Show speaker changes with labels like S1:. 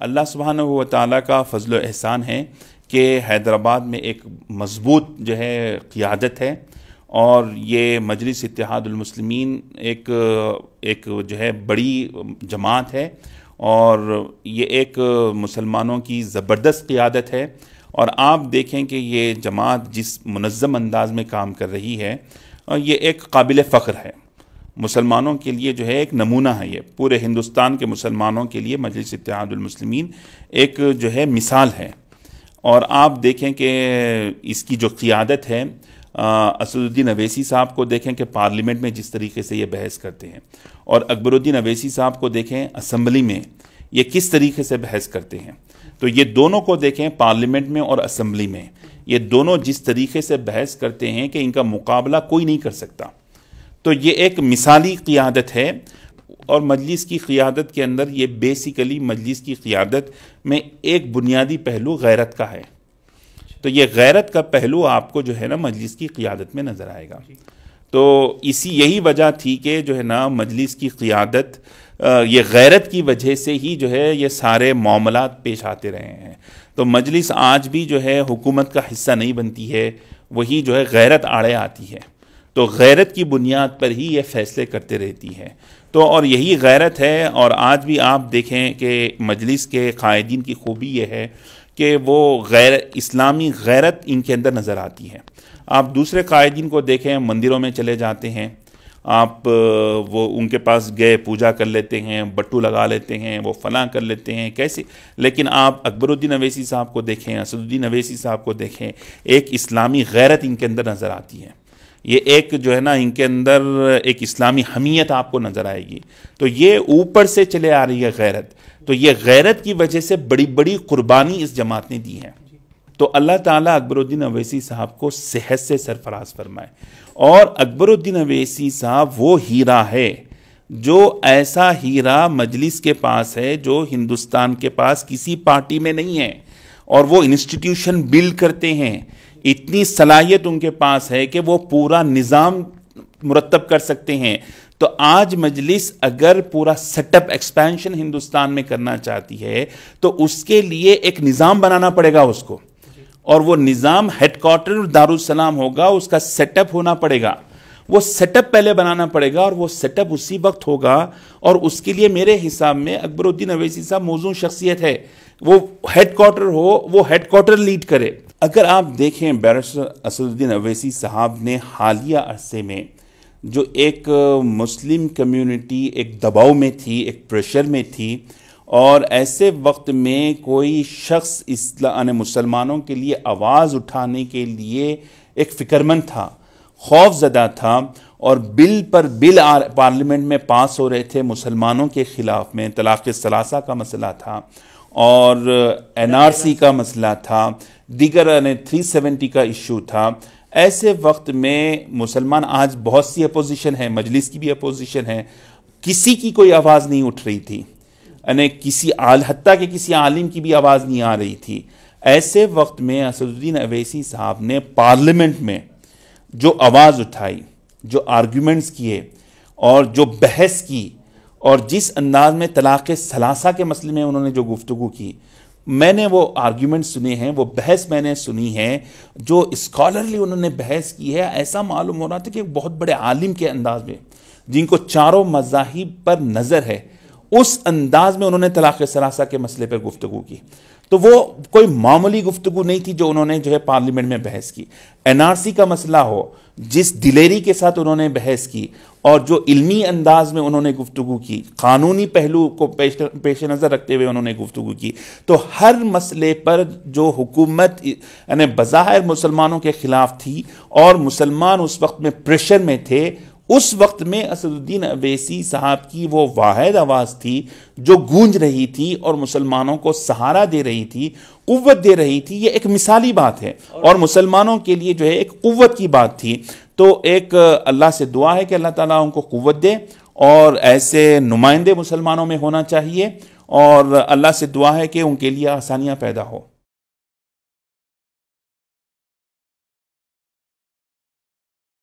S1: اللہ سبحانہ و تعالیٰ کا فضل و احسان ہے کہ حیدرآباد میں ایک مضبوط جو ہے قیادت ہے، اور یہ مجلس اتحاد المسلمین ایک جو ہے بڑی جماعت ہے، اور یہ ایک مسلمانوں کی زبردست قیادت ہے۔ اور آپ دیکھیں کہ یہ جماعت جس منظم انداز میں کام کر رہی ہے، یہ ایک قابل فخر ہے مسلمانوں کے لیے، جو ہے ایک نمونہ ہے۔ یہ پورے ہندوستان کے مسلمانوں کے لیے مجلس اتحاد المسلمین ایک جو ہے مثال ہے۔ اور آپ دیکھیں کہ اس کی جو قیادت ہے، اسد الدین اویسی صاحب کو دیکھیں کہ پارلیمنٹ میں جس طریقے سے یہ بحث کرتے ہیں، اور اکبر الدین اویسی صاحب کو دیکھیں اسمبلی میں یہ کس طریقے سے بحث کرتے ہیں۔ تو یہ دونوں کو دیکھیں پارلیمنٹ میں اور اسمبلی میں، یہ دونوں جس طریقے سے بحث کرتے ہیں کہ ان کا مقابلہ کوئی نہیں کر سکتا۔ تو یہ ایک مثالی قیادت ہے، اور مجلس کی قیادت کے اندر یہ بیسیکلی مجلس کی قیادت میں ایک بنیادی پہلو غیرت کا ہے۔ تو یہ غیرت کا پہلو آپ کو جو ہے نا مجلس کی قیادت میں نظر آئے گا۔ تو یہی وجہ تھی کہ جو ہے نا مجلس کی قیادت یہ غیرت کی وجہ سے ہی جو ہے یہ سارے معاملات پیش آتے رہے ہیں۔ تو مجلس آج بھی جو ہے حکومت کا حصہ نہیں بنتی ہے، وہی جو ہے غیرت آڑے آتی ہے، تو غیرت کی بنیاد پر ہی یہ فیصلے کرتے رہتی ہے۔ تو اور یہی غیرت ہے، اور آج بھی آپ دیکھیں کہ مجلس کے قائدین کی خوبی یہ ہے کہ وہ اسلامی غیرت ان کے اندر نظر آتی ہے۔ آپ دوسرے قائدین کو دیکھیں، مندروں میں چلے جاتے ہیں، آپ وہ ان کے پاس گئے پوجا کر لیتے ہیں، بٹو لگا لیتے ہیں، وہ فلاں کر لیتے ہیں کیسے، لیکن آپ اکبر الدین اویسی صاحب کو دیکھیں، اسد الدین اویسی صاحب کو دیکھیں، ایک اسلامی غیرت ان کے اندر نظر آتی ہے۔ یہ ایک جو ہے نا ان کے اندر ایک اسلامی حمیت آپ کو نظر آئے گی۔ تو یہ اوپر سے چلے آ رہی ہے غیرت، تو یہ غیرت کی وجہ سے بڑی بڑی قربانی اس جماعت نے دی ہے۔ تو اللہ تعالیٰ اکبر الدین اویسی صاحب کو صحت سے سرفراز فرمائے، اور اکبر الدین اویسی صاحب وہ ہیرا ہے، جو ایسا ہیرا مجلس کے پاس ہے جو ہندوستان کے پاس کسی پارٹی میں نہیں ہے، اور وہ انسٹیٹیوشن بلڈ کرتے ہیں، اتنی صلاحیت ان کے پاس ہے کہ وہ پورا نظام مرتب کر سکتے ہیں۔ تو آج مجلس اگر پورا سیٹ اپ ایکسپینشن ہندوستان میں کرنا چاہتی ہے تو اس کے لیے ایک نظام بنانا پڑے گا اس کو، اور وہ نظام ہیڈ کوارٹر دارالسلام ہوگا، اس کا سیٹ اپ ہونا پڑے گا، وہ سیٹ اپ پہلے بنانا پڑے گا، اور وہ سیٹ اپ اسی وقت ہوگا، اور اس کے لیے میرے حساب میں اکبر الدین اویسی صاحب موزوں شخصیت ہے۔ وہ ہیڈ کوارٹر ہو، وہ ہیڈ کوارٹر لیڈ کرے۔ اگر آپ دیکھیں بیرسٹر اسد الدین اویسی صاحب نے حالیہ عرصے میں جو ایک مسلم کمیونٹی ایک دباؤ میں تھی، ایک پریشر میں تھی، اور ایسے وقت میں کوئی شخص مسلمانوں کے لیے آواز اٹھانے کے لیے ایک فکرمند تھا، خوف زدہ تھا، اور بل پر بل پارلیمنٹ میں پاس ہو رہے تھے مسلمانوں کے خلاف میں، طلاق ثلاثہ کا مسئلہ تھا، اور NRC کا مسئلہ تھا، دیگر 370 کا ایشو تھا۔ ایسے وقت میں مسلمان، آج بہت سی اپوزیشن ہے، مجلس کی بھی اپوزیشن ہے، کسی کی کوئی آواز نہیں اٹھ رہی تھی، حتیٰ کہ کسی عالم کی بھی آواز نہیں آ رہی تھی۔ ایسے وقت میں اسد الدین اویسی صاحب نے پارلیمنٹ میں جو آواز اٹھائی، جو آرگیومنٹس کیے، اور جو بحث کی، اور جس انداز میں طلاق ثلاثہ کے مسئلے میں انہوں نے جو گفتگو کی، میں نے وہ آرگیومنٹ سنے ہیں، وہ بحث میں نے سنی ہے، جو اسکالرلی انہوں نے بحث کی ہے۔ ایسا معلوم ہو رہا تھا کہ ایک بہت بڑے عالم کے انداز میں، جن کو چاروں مذاہب پر نظر ہے، اس انداز میں انہوں نے طلاق ثلاثہ کے مسئلے پر گفتگو کی۔ تو وہ کوئی معمولی گفتگو نہیں تھی جو انہوں نے جو ہے پارلیمنٹ میں بحث کی۔ NRC کا مسئلہ ہو، جس دلیری کے ساتھ انہوں نے بحث کی، اور جو علمی انداز میں انہوں نے گفتگو کی، قانونی پہلو کو پیش نظر رکھتے ہوئے انہوں نے گفتگو کی، تو ہر مسئلے پر جو حکومت یعنی بظاہر مسلمانوں کے خلاف تھی، اور مسلمان اس وقت میں پریشر میں تھے، اس وقت میں اسد الدین اویسی صاحب کی وہ واحد آواز تھی جو گونج رہی تھی، اور مسلمانوں کو سہارا دے رہی تھی، قوت دے رہی تھی۔ یہ ایک مثالی بات ہے، اور مسلمانوں کے لیے جو ہے ایک قوت کی بات تھی۔ تو ایک اللہ سے دعا ہے کہ اللہ تعالیٰ ان کو قوت دے، اور ایسے نمائندے مسلمانوں میں ہونا چاہیے، اور اللہ سے دعا ہے کہ ان کے لیے آسانیاں پیدا ہو۔